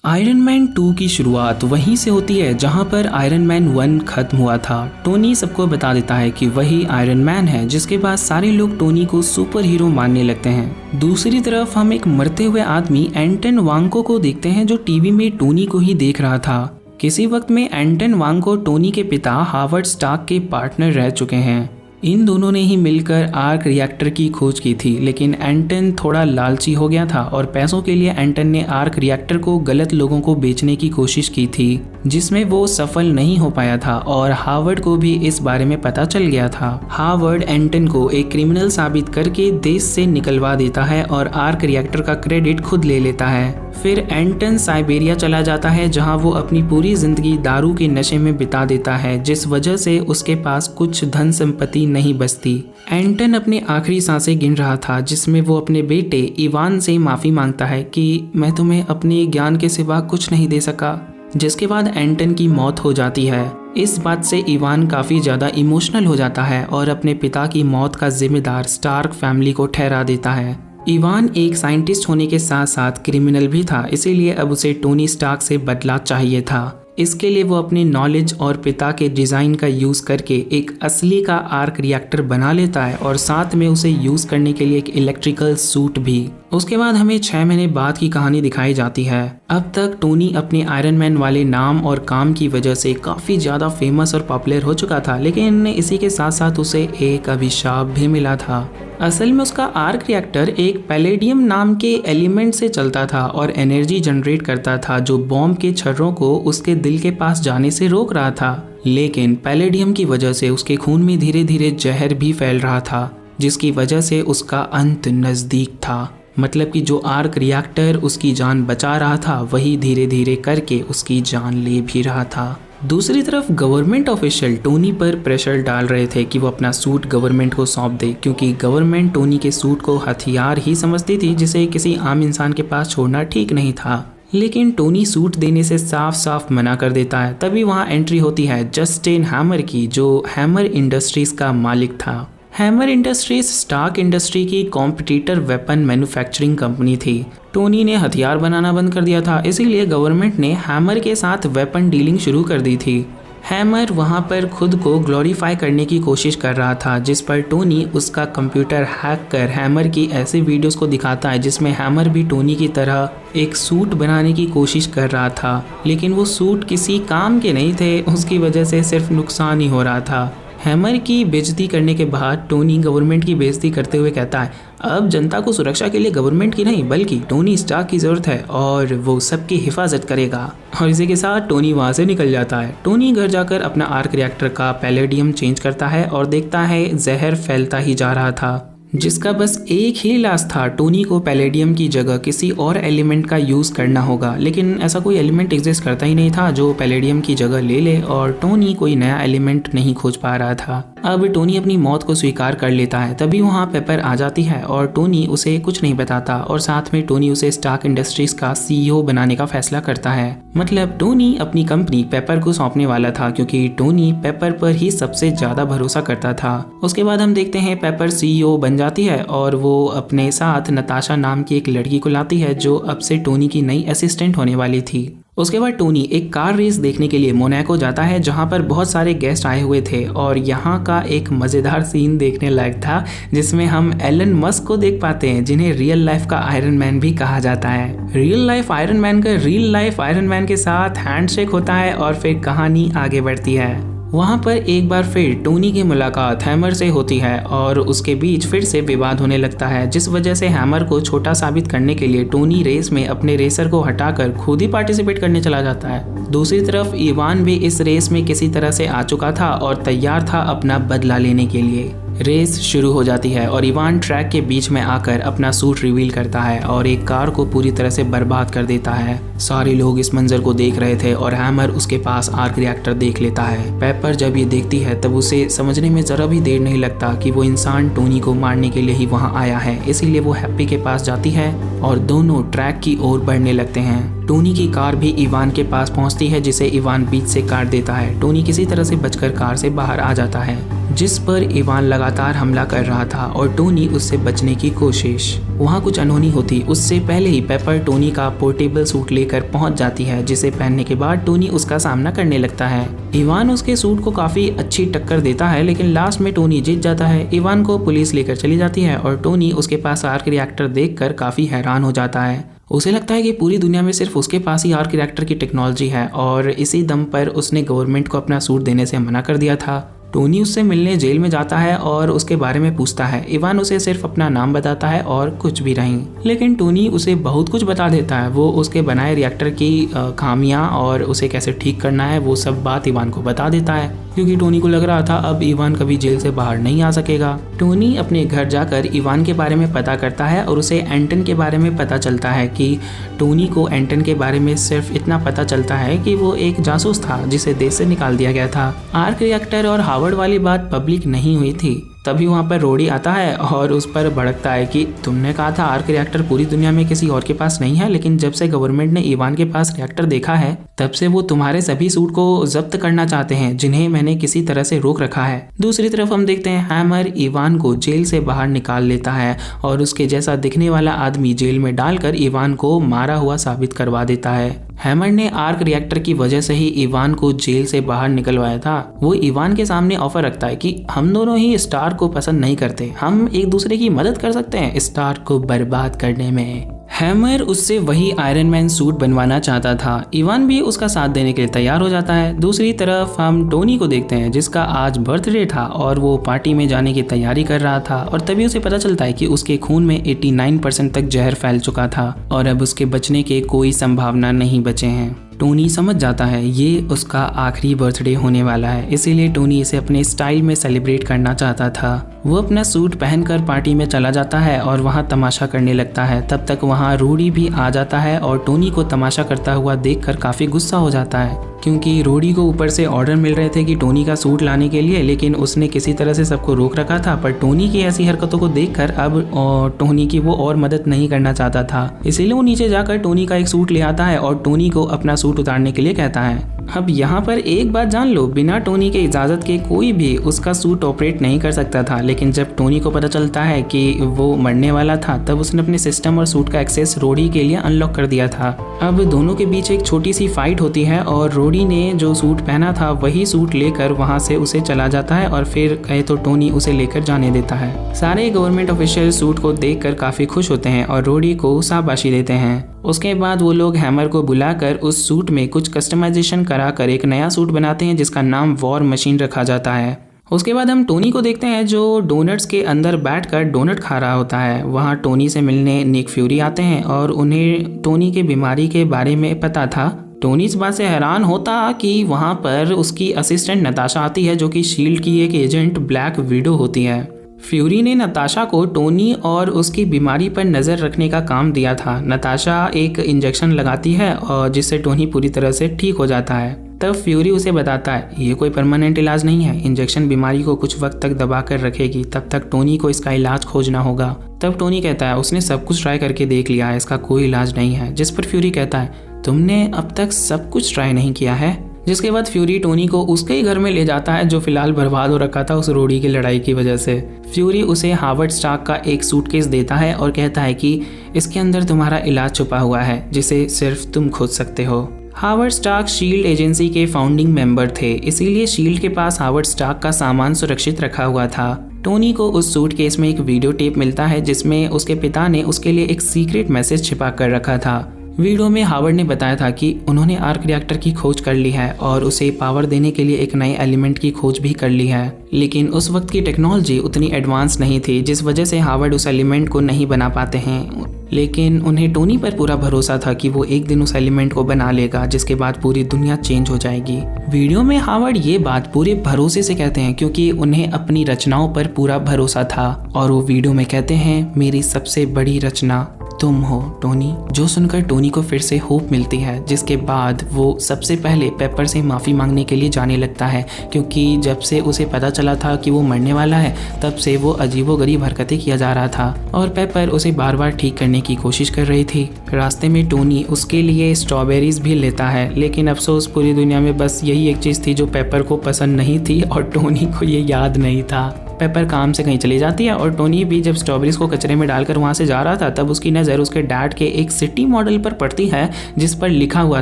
Iron man 2 की शुरुआत वहीं से होती है जहां पर आयरन मैन 1 खत्म हुआ था। टोनी सबको बता देता है कि वही आयरन मैन है, जिसके बाद सारे लोग टोनी को सुपर हीरो मानने लगते हैं। दूसरी तरफ हम एक मरते हुए आदमी एंटन वांगको को देखते हैं जो टीवी में टोनी को ही देख रहा था। किसी वक्त में एंटन वांगको टोनी के पिता हावर्ड स्टार्क के पार्टनर रह चुके हैं। इन दोनों ने ही मिलकर आर्क रिएक्टर की खोज की थी, लेकिन एंटन थोड़ा लालची हो गया था और पैसों के लिए एंटन ने आर्क रिएक्टर को गलत लोगों को बेचने की कोशिश की थी, जिसमें वो सफल नहीं हो पाया था और हावर्ड को भी इस बारे में पता चल गया था। हावर्ड एंटन को एक क्रिमिनल साबित करके देश से निकलवा देता है और आर्क रिएक्टर का क्रेडिट खुद ले लेता है। फिर एंटन साइबेरिया चला जाता है जहां वो अपनी पूरी जिंदगी दारू के नशे में बिता देता है, जिस वजह से उसके पास कुछ धन संपत्ति नहीं बचती। एंटन अपनी आखिरी सांसें गिन रहा था, जिसमें वो अपने बेटे इवान से माफी मांगता है कि मैं तुम्हें अपने ज्ञान के सिवा कुछ नहीं दे सका, जिसके बाद एंटन की मौत हो जाती है। इस बात से इवान काफी ज्यादा इमोशनल हो जाता है और अपने पिता की मौत का जिम्मेदार स्टार्क फैमिली को ठहरा देता है। इवान एक साइंटिस्ट होने के साथ साथ क्रिमिनल भी था, इसीलिए अब उसे टोनी स्टार्क से बदला चाहिए था। इसके लिए वो अपनी नॉलेज और पिता के डिज़ाइन का यूज़ करके एक असली का आर्क रिएक्टर बना लेता है और साथ में उसे यूज़ करने के लिए एक इलेक्ट्रिकल सूट भी। उसके बाद हमें 6 महीने बाद की कहानी दिखाई जाती है। अब तक टोनी अपने आयरन मैन वाले नाम और काम की वजह से काफ़ी ज़्यादा फेमस और पॉपुलर हो चुका था, लेकिन इसी के साथ साथ उसे एक अभिशाप भी मिला था। असल में उसका आर्क रिएक्टर एक पैलेडियम नाम के एलिमेंट से चलता था और एनर्जी जनरेट करता था, जो बॉम्ब के छर्रों को उसके दिल के पास जाने से रोक रहा था। लेकिन पैलेडियम की वजह से उसके खून में धीरे धीरे जहर भी फैल रहा था, जिसकी वजह से उसका अंत नज़दीक था। मतलब कि जो आर्क रिएक्टर उसकी जान बचा रहा था, वही धीरे धीरे करके उसकी जान ले भी रहा था। दूसरी तरफ गवर्नमेंट ऑफिशियल टोनी पर प्रेशर डाल रहे थे कि वो अपना सूट गवर्नमेंट को सौंप दे, क्योंकि गवर्नमेंट टोनी के सूट को हथियार ही समझती थी, जिसे किसी आम इंसान के पास छोड़ना ठीक नहीं था। लेकिन टोनी सूट देने से साफ साफ मना कर देता है। तभी वहाँ एंट्री होती है जस्टिन हैमर की, जो हैमर इंडस्ट्रीज का मालिक था। हैमर इंडस्ट्रीज स्टार्क इंडस्ट्री की कॉम्पिटिटर वेपन मैन्युफैक्चरिंग कंपनी थी। टोनी ने हथियार बनाना बंद कर दिया था, इसीलिए गवर्नमेंट ने हैमर के साथ वेपन डीलिंग शुरू कर दी थी। हैमर वहां पर खुद को ग्लोरीफाई करने की कोशिश कर रहा था, जिस पर टोनी उसका कंप्यूटर हैक कर हैमर की ऐसे वीडियोस को दिखाता है जिसमें हैमर भी टोनी की तरह एक सूट बनाने की कोशिश कर रहा था, लेकिन वो सूट किसी काम के नहीं थे। उसकी वजह से सिर्फ नुकसान ही हो रहा था। हैमर की बेइज्जती करने के बाद टोनी गवर्नमेंट की बेइज्जती करते हुए कहता है, अब जनता को सुरक्षा के लिए गवर्नमेंट की नहीं बल्कि टोनी स्टार्क की ज़रूरत है और वो सबकी हिफाजत करेगा। और इसी के साथ टोनी वहाँ से निकल जाता है। टोनी घर जाकर अपना आर्क रिएक्टर का पैलेडियम चेंज करता है और देखता है जहर फैलता ही जा रहा था, जिसका बस एक ही इलाज था, टोनी को पैलेडियम की जगह किसी और एलिमेंट का यूज़ करना होगा। लेकिन ऐसा कोई एलिमेंट एग्जिस्ट करता ही नहीं था जो पैलेडियम की जगह ले ले, और टोनी कोई नया एलिमेंट नहीं खोज पा रहा था। अब टोनी अपनी मौत को स्वीकार कर लेता है। तभी वहाँ पेपर आ जाती है और टोनी उसे कुछ नहीं बताता, और साथ में टोनी उसे स्टार्क इंडस्ट्रीज का CEO बनाने का फैसला करता है। मतलब टोनी अपनी कंपनी पेपर को सौंपने वाला था, क्योंकि टोनी पेपर पर ही सबसे ज्यादा भरोसा करता था। उसके बाद हम देखते हैं पेपर CEO बन जाती है और वो अपने साथ नताशा नाम की एक लड़की को लाती है, जो अब से टोनी की नई असिस्टेंट होने वाली थी। उसके बाद टोनी एक कार रेस देखने के लिए मोनाको जाता है, जहां पर बहुत सारे गेस्ट आए हुए थे, और यहां का एक मज़ेदार सीन देखने लायक था, जिसमें हम एलन मस्क को देख पाते हैं, जिन्हें रियल लाइफ का आयरन मैन भी कहा जाता है। रियल लाइफ आयरन मैन का रियल लाइफ आयरन मैन के साथ हैंडशेक होता है और फिर कहानी आगे बढ़ती है। वहाँ पर एक बार फिर टोनी की मुलाकात हैमर से होती है और उसके बीच फिर से विवाद होने लगता है, जिस वजह से हैमर को छोटा साबित करने के लिए टोनी रेस में अपने रेसर को हटाकर खुद ही पार्टिसिपेट करने चला जाता है। दूसरी तरफ इवान भी इस रेस में किसी तरह से आ चुका था और तैयार था अपना बदला लेने के लिए। रेस शुरू हो जाती है और इवान ट्रैक के बीच में आकर अपना सूट रिवील करता है और एक कार को पूरी तरह से बर्बाद कर देता है। सारे लोग इस मंजर को देख रहे थे और हैमर उसके पास आर्क रिएक्टर देख लेता है। पेपर जब ये देखती है तब उसे समझने में जरा भी देर नहीं लगता कि वो इंसान टोनी को मारने के लिए ही वहाँ आया है, इसीलिए वो हैप्पी के पास जाती है और दोनों ट्रैक की ओर बढ़ने लगते हैं। टोनी की कार भी इवान के पास पहुंचती है, जिसे इवान बीच से काट देता है। टोनी किसी तरह से बचकर कार से बाहर आ जाता है। जिस पर इवान लगातार हमला कर रहा था और टोनी उससे बचने की कोशिश। वहाँ कुछ अनहोनी होती उससे पहले ही पेपर टोनी का पोर्टेबल सूट लेकर पहुंच जाती है, जिसे पहनने के बाद टोनी उसका सामना करने लगता है। इवान उसके सूट को काफी अच्छी टक्कर देता है, लेकिन लास्ट में टोनी जीत जाता है। इवान को पुलिस लेकर चली जाती है और टोनी उसके पास आर्क रिएक्टर देखकर काफी हैरान हो जाता है। उसे लगता है कि पूरी दुनिया में सिर्फ उसके पास ही आर्क रिएक्टर की टेक्नोलॉजी है और इसी दम पर उसने गवर्नमेंट को अपना सूट देने से मना कर दिया था। टोनी उससे मिलने जेल में जाता है और उसके बारे में पूछता है। इवान उसे सिर्फ अपना नाम बताता है और कुछ भी नहीं, लेकिन टोनी उसे बहुत कुछ बता देता है। वो उसके बनाए रिएक्टर की खामियां और उसे कैसे ठीक करना है वो सब बात इवान को बता देता है, क्योंकि टोनी को लग रहा था अब इवान कभी जेल से बाहर नहीं आ सकेगा। टोनी अपने घर जाकर इवान के बारे में पता करता है और उसे एंटन के बारे में पता चलता है कि टोनी को एंटन के बारे में सिर्फ इतना पता चलता है कि वो एक जासूस था जिसे देश से निकाल दिया गया था। आर्क रिएक्टर और हार्वर्ड वाली बात पब्लिक नहीं हुई थी। तभी वहाँ पर रोडी आता है और उस पर भड़कता है कि तुमने कहा था आर्क रिएक्टर पूरी दुनिया में किसी और के पास नहीं है, लेकिन जब से गवर्नमेंट ने इवान के पास रिएक्टर देखा है तब से वो तुम्हारे सभी सूट को जब्त करना चाहते हैं, जिन्हें मैंने किसी तरह से रोक रखा है। दूसरी तरफ हम देखते हैं हैमर इवान को जेल से बाहर निकाल लेता है और उसके जैसा दिखने वाला आदमी जेल में डालकर इवान को मारा हुआ साबित करवा देता है। हैमर ने आर्क रिएक्टर की वजह से ही इवान को जेल से बाहर निकलवाया था। वो इवान के सामने ऑफर रखता है कि हम दोनों ही स्टार को पसंद नहीं करते, हम एक दूसरे की मदद कर सकते हैं स्टार को बर्बाद करने में। हैमर उससे वही आयरन मैन सूट बनवाना चाहता था। इवान भी उसका साथ देने के लिए तैयार हो जाता है। दूसरी तरफ हम टोनी को देखते हैं जिसका आज बर्थडे था और वो पार्टी में जाने की तैयारी कर रहा था और तभी उसे पता चलता है कि उसके खून में 89% तक जहर फैल चुका था और अब उसके बचने के कोई संभावना नहीं बचे हैं। टोनी समझ जाता है ये उसका आखिरी बर्थडे होने वाला है, इसीलिए टोनी इसे अपने स्टाइल में सेलिब्रेट करना चाहता था। वो अपना सूट पहनकर पार्टी में चला जाता है और वहाँ तमाशा करने लगता है। तब तक वहाँ रोडी भी आ जाता है और टोनी को तमाशा करता हुआ देखकर काफ़ी गुस्सा हो जाता है, क्योंकि रोडी को ऊपर से ऑर्डर मिल रहे थे कि टोनी का सूट लाने के लिए, लेकिन उसने किसी तरह से सबको रोक रखा था। पर टोनी की ऐसी हरकतों को देखकर अब टोनी की वो और मदद नहीं करना चाहता था, इसीलिए वो नीचे जाकर टोनी का एक सूट ले आता है और टोनी को अपना सूट उतारने के लिए कहता है। अब यहाँ पर एक बात जान लो, बिना टोनी के इजाज़त के कोई भी उसका सूट ऑपरेट नहीं कर सकता था, लेकिन जब टोनी को पता चलता है कि वो मरने वाला था तब उसने अपने सिस्टम और सूट का एक्सेस रोडी के लिए अनलॉक कर दिया था। अब दोनों के बीच एक छोटी सी फाइट होती है और रोडी ने जो सूट पहना था वही सूट लेकर वहाँ से उसे चला जाता है और फिर कहे तो टोनी उसे लेकर जाने देता है। सारे गवर्नमेंट ऑफिशियल सूट को देखकर काफ़ी खुश होते हैं और रोडी को शाबाशी देते हैं। उसके बाद वो लोग हैमर को बुलाकर उस सूट में कुछ कस्टमाइजेशन कराकर एक नया सूट बनाते हैं जिसका नाम वॉर मशीन रखा जाता है। उसके बाद हम टोनी को देखते हैं जो डोनट्स के अंदर बैठकर डोनट खा रहा होता है। वहाँ टोनी से मिलने निक फ्यूरी आते हैं और उन्हें टोनी की बीमारी के बारे में पता था। टोनी इस बात से हैरान होता कि वहाँ पर उसकी असिस्टेंट नताशा आती है जो कि शील्ड की एक एजेंट ब्लैक विडो होती है। फ्यूरी ने नताशा को टोनी और उसकी बीमारी पर नज़र रखने का काम दिया था। नताशा एक इंजेक्शन लगाती है और जिससे टोनी पूरी तरह से ठीक हो जाता है। तब फ्यूरी उसे बताता है ये कोई परमानेंट इलाज नहीं है, इंजेक्शन बीमारी को कुछ वक्त तक दबा कर रखेगी, तब तक टोनी को इसका इलाज खोजना होगा। तब टोनी कहता है उसने सब कुछ ट्राई करके देख लिया है, इसका कोई इलाज नहीं है। जिस पर फ्यूरी कहता है तुमने अब तक सब कुछ ट्राई नहीं किया है। जिसके बाद फ्यूरी टोनी को उसके ही घर में ले जाता है जो फिलहाल बर्बाद हो रखा था उस रोडी की लड़ाई की वजह से। फ्यूरी उसे हार्वर्ड स्टार्क का एक सूटकेस देता है और कहता है कि इसके अंदर तुम्हारा इलाज छुपा हुआ है जिसे सिर्फ तुम खोज सकते हो। हार्वर्ड स्टार्क शील्ड एजेंसी के फाउंडिंग मेंबर थे, इसीलिए शील्ड के पास हार्वर्ड स्टार्क का सामान सुरक्षित रखा हुआ था। टोनी को उस सूटकेस में एक वीडियो टेप मिलता है जिसमें उसके पिता ने उसके लिए एक सीक्रेट मैसेज छिपा कर रखा था। वीडियो में हार्वर्ड ने बताया था कि उन्होंने आर्क रिएक्टर की खोज कर ली है और उसे पावर देने के लिए एक नए एलिमेंट की खोज भी कर ली है, लेकिन उस वक्त की टेक्नोलॉजी उतनी एडवांस नहीं थी जिस वजह से हार्वर्ड उस एलिमेंट को नहीं बना पाते हैं। लेकिन उन्हें टोनी पर पूरा भरोसा था कि वो एक दिन उस एलिमेंट को बना लेगा जिसके बाद पूरी दुनिया चेंज हो जाएगी। वीडियो में हार्वर्ड ये बात पूरे भरोसे से कहते हैं क्योंकि उन्हें अपनी रचनाओं पर पूरा भरोसा था और वो वीडियो में कहते हैं मेरी सबसे बड़ी रचना तुम हो टोनी। जो सुनकर टोनी को फिर से होप मिलती है, जिसके बाद वो सबसे पहले पेपर से माफ़ी मांगने के लिए जाने लगता है, क्योंकि जब से उसे पता चला था कि वो मरने वाला है तब से वो अजीबोगरीब हरकतें किया जा रहा था और पेपर उसे बार बार ठीक करने की कोशिश कर रही थी। रास्ते में टोनी उसके लिए स्ट्रॉबेरीज भी लेता है, लेकिन अफसोस पूरी दुनिया में बस यही एक चीज़ थी जो पेपर को पसंद नहीं थी और टोनी को ये याद नहीं था। पेपर काम से कहीं चली जाती है और टोनी भी जब स्ट्रॉबेरीज को कचरे में डालकर वहाँ से जा रहा था तब उसकी नज़र उसके डैड के एक सिटी मॉडल पर पड़ती है जिस पर लिखा हुआ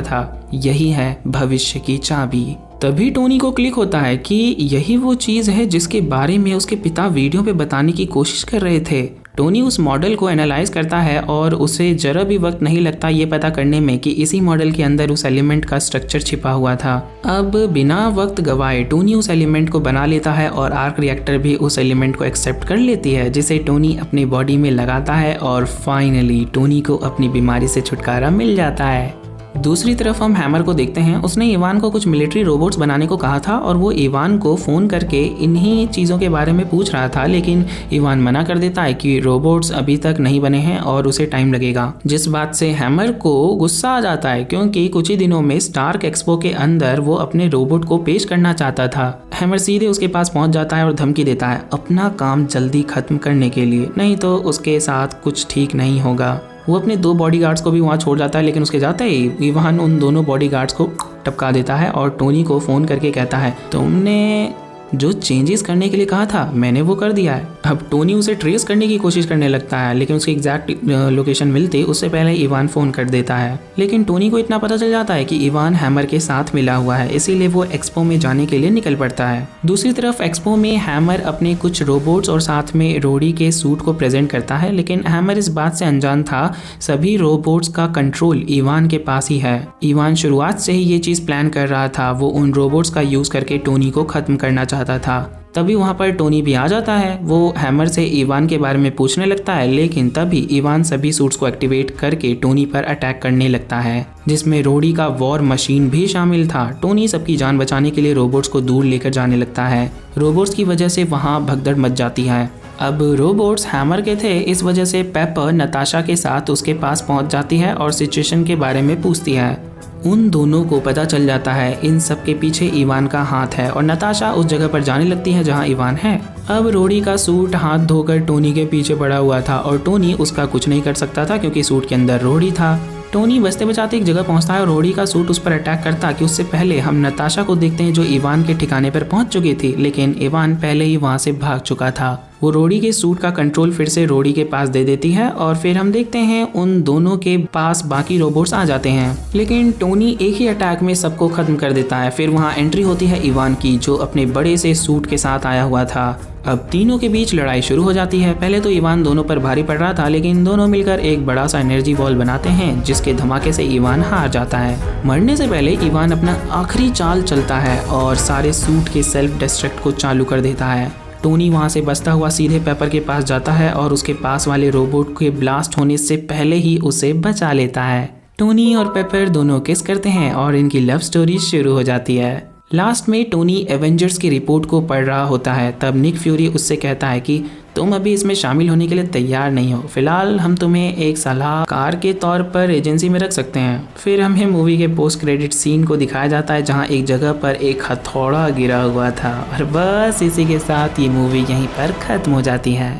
था, यही है भविष्य की चाबी। तभी टोनी को क्लिक होता है कि यही वो चीज़ है जिसके बारे में उसके पिता वीडियो पे बताने की कोशिश कर रहे थे। टोनी उस मॉडल को एनालाइज करता है और उसे जरा भी वक्त नहीं लगता ये पता करने में कि इसी मॉडल के अंदर उस एलिमेंट का स्ट्रक्चर छिपा हुआ था। अब बिना वक्त गवाए टोनी उस एलिमेंट को बना लेता है और आर्क रिएक्टर भी उस एलिमेंट को एक्सेप्ट कर लेती है, जिसे टोनी अपनी बॉडी में लगाता है और फाइनली टोनी को अपनी बीमारी से छुटकारा मिल जाता है। दूसरी तरफ हम हैमर को देखते हैं। उसने इवान को कुछ मिलिट्री रोबोट्स बनाने को कहा था और वो इवान को फ़ोन करके इन्हीं चीज़ों के बारे में पूछ रहा था, लेकिन इवान मना कर देता है कि रोबोट्स अभी तक नहीं बने हैं और उसे टाइम लगेगा, जिस बात से हैमर को गुस्सा आ जाता है क्योंकि कुछ ही दिनों में स्टार्क एक्सपो के अंदर वो अपने रोबोट को पेश करना चाहता था। हैमर सीधे उसके पास पहुंच जाता है और धमकी देता है अपना काम जल्दी खत्म करने के लिए, नहीं तो उसके साथ कुछ ठीक नहीं होगा। वो अपने 2 बॉडीगार्ड्स को भी वहाँ छोड़ जाता है, लेकिन उसके जाते ही इवान उन दोनों बॉडीगार्ड्स को टपका देता है और टोनी को फ़ोन करके कहता है तुमने जो चेंजेस करने के लिए कहा था मैंने वो कर दिया है। अब टोनी उसे ट्रेस करने की कोशिश करने लगता है, लेकिन उसकी एग्जैक्ट लोकेशन मिलते उससे पहले इवान फ़ोन कर देता है। लेकिन टोनी को इतना पता चल जाता है कि इवान हैमर के साथ मिला हुआ है, इसीलिए वो एक्सपो में जाने के लिए निकल पड़ता है। दूसरी तरफ एक्सपो में हैमर अपने कुछ रोबोट्स और साथ में रोडी के सूट को प्रेजेंट करता है, लेकिन हैमर इस बात से अनजान था सभी रोबोट्स का कंट्रोल इवान के पास ही है। इवान शुरुआत से ही ये चीज़ प्लान कर रहा था, वो उन रोबोट्स का यूज़ करके टोनी को ख़त्म करना चाहता था। तभी वहाँ पर टोनी भी आ जाता है। वो हैमर से इवान के बारे में पूछने लगता है, लेकिन तभी इवान सभी सूट्स को एक्टिवेट करके टोनी पर अटैक करने लगता है, जिसमें रोडी का वॉर मशीन भी शामिल था। टोनी सबकी जान बचाने के लिए रोबोट्स को दूर लेकर जाने लगता है। रोबोट्स की वजह से वहाँ भगदड़ मच जाती है। अब रोबोट्स हैमर के थे, इस वजह से पेपर नताशा के साथ उसके पास पहुँच जाती है और सिचुएशन के बारे में पूछती है। उन दोनों को पता चल जाता है इन सब के पीछे इवान का हाथ है और नताशा उस जगह पर जाने लगती है जहां इवान है। अब रोडी का सूट हाथ धोकर टोनी के पीछे पड़ा हुआ था और टोनी उसका कुछ नहीं कर सकता था क्योंकि सूट के अंदर रोडी था। टोनी बचते बचाते एक जगह पहुंचता है और रोडी का सूट उस पर अटैक करता कि उससे पहले हम नताशा को देखते हैं जो इवान के ठिकाने पर पहुंच चुकी थी, लेकिन इवान पहले ही वहां से भाग चुका था। वो रोडी के सूट का कंट्रोल फिर से रोडी के पास दे देती है और फिर हम देखते हैं उन दोनों के पास बाकी रोबोट्स आ जाते हैं, लेकिन टोनी एक ही अटैक में सबको खत्म कर देता है। फिर वहाँ एंट्री होती है इवान की, जो अपने बड़े से सूट के साथ आया हुआ था। अब तीनों के बीच लड़ाई शुरू हो जाती है। पहले तो इवान दोनों पर भारी पड़ रहा था, लेकिन दोनों मिलकर एक बड़ा सा एनर्जी बॉल बनाते हैं जिसके धमाके से इवान हार जाता है। मरने से पहले इवान अपना आखिरी चाल चलता है और सारे सूट के सेल्फ डिस्ट्रक्ट को चालू कर देता है। टोनी वहाँ से बचता हुआ सीधे पेपर के पास जाता है और उसके पास वाले रोबोट के ब्लास्ट होने से पहले ही उसे बचा लेता है। टोनी और पेपर दोनों किस करते हैं और इनकी लव स्टोरी शुरू हो जाती है। लास्ट में टोनी एवेंजर्स की रिपोर्ट को पढ़ रहा होता है, तब निक फ्यूरी उससे कहता है कि तुम अभी इसमें शामिल होने के लिए तैयार नहीं हो, फिलहाल हम तुम्हें एक सलाहकार के तौर पर एजेंसी में रख सकते हैं। फिर हमें मूवी के पोस्ट क्रेडिट सीन को दिखाया जाता है जहां एक जगह पर एक हथौड़ा गिरा हुआ था और बस इसी के साथ ये मूवी यहीं पर खत्म हो जाती है।